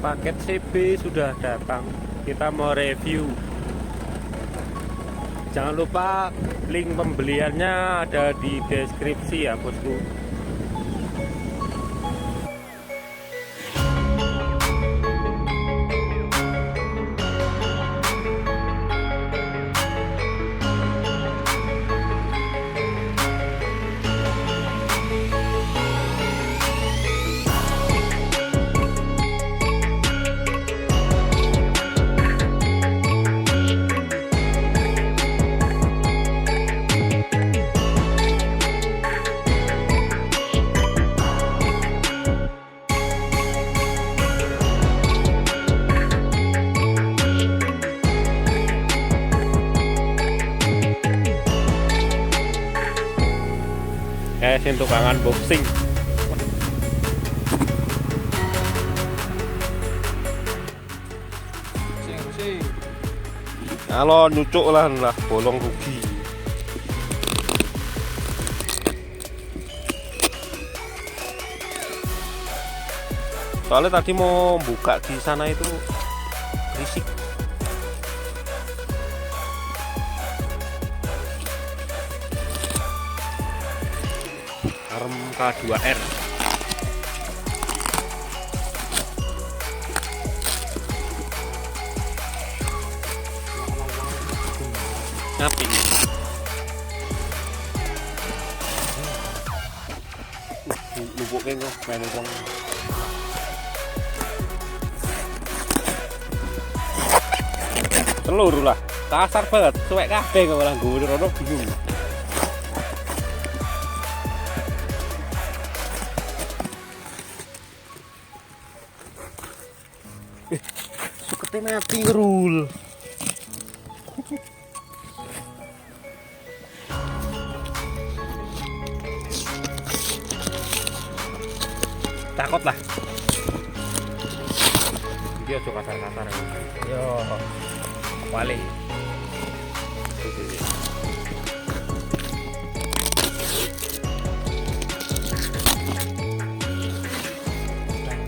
Paket CB sudah datang. Kita mau review. Jangan lupa link pembeliannya ada di deskripsi ya bosku. Sing tukang unboxing. Halo nyucuk lah bolong rugi. Soalnya tadi mau buka di sana itu risik. Arm K2R. Ngapi? Lubuknya kok main uang. Telur lah, kasar banget, cuek kabeh kok orang gue rono bingung. Suketnya mati ngerul. Takut lah. Dia suka kasar-kasar. Yo, wali.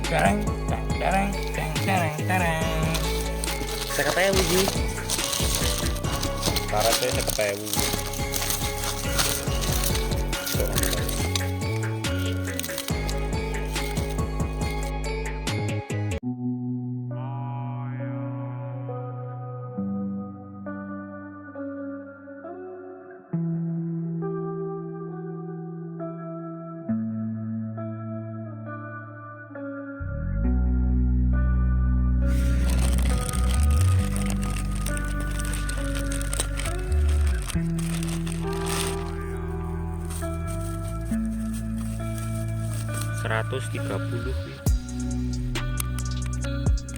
Darang. Saya kata uji. Cara saya kata uji.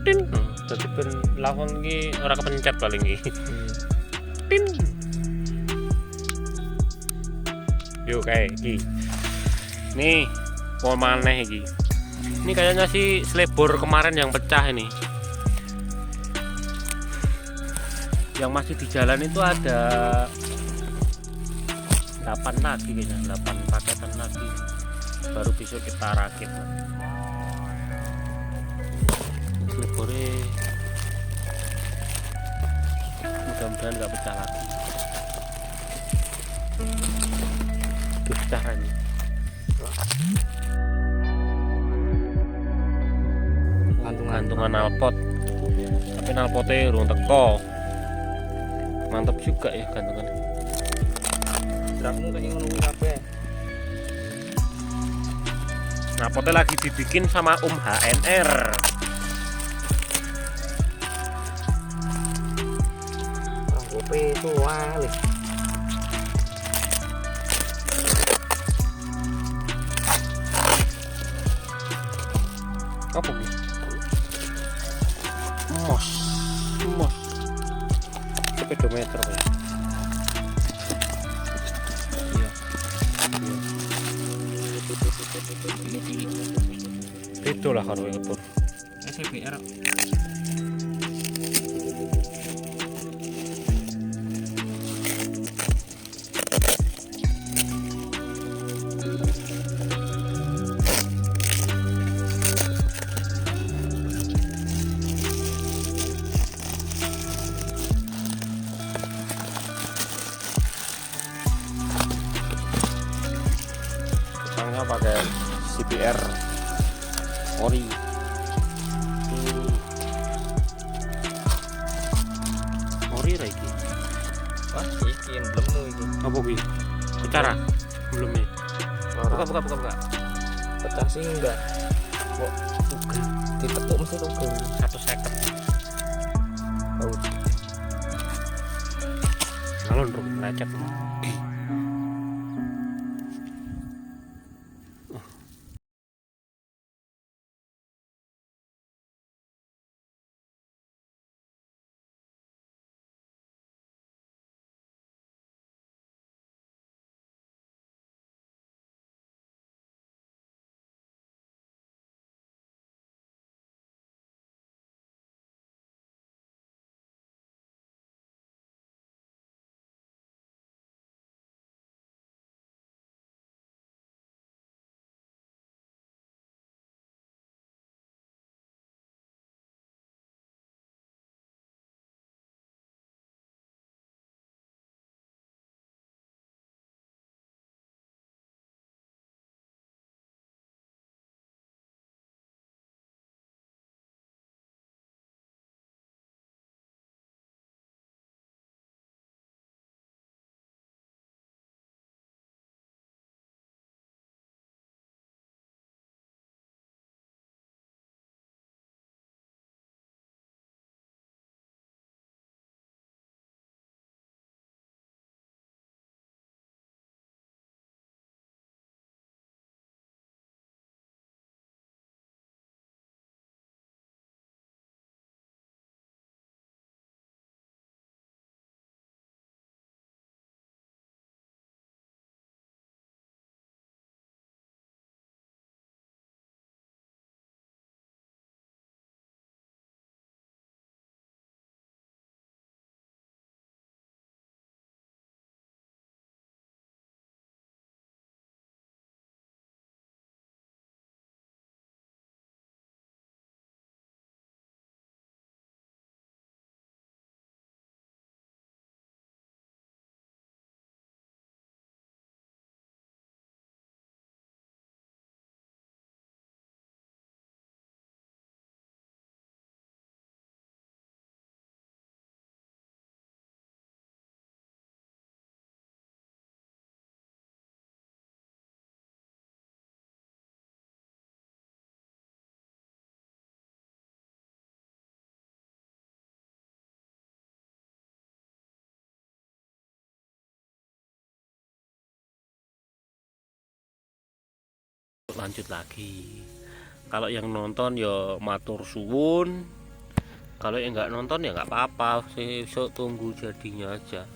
Tin, tapi ben lawan ki ora kepencet paling ki. Tin. Yuk kayak iki. Nih, mau maneh iki. Ini kayaknya sih selebor kemarin yang pecah ini. Yang masih di jalan itu ada 8 lagi kayaknya, 8 paketan lagi. Baru besok kita rakit. Selebornya mudah-mudahan nggak pecah lagi. Tuh caranya. Gantungan alpot, tapi alpotnya urung teko. Mantap juga ya gantungan. Dramu kayak ngono kabeh. Alpotnya lagi dibikin sama HNR. Gope itu wali. Apa ini? Mos. Speedometer ya. Iya. Itu lah karo ngepur. SPR. Caranya pakai CBR ori. Ori lagi. Wah, iki yang belum iki. Apa kuwi? Bicara belum nih. Buka. Pecah sih enggak. Kok Tugel ditekuk mesti tugel. 150. Tahu. Ngalon rung lecet. Lanjut lagi. Kalau yang nonton ya matur suwun, kalau yang nggak nonton ya nggak apa-apa sih, tunggu jadinya aja.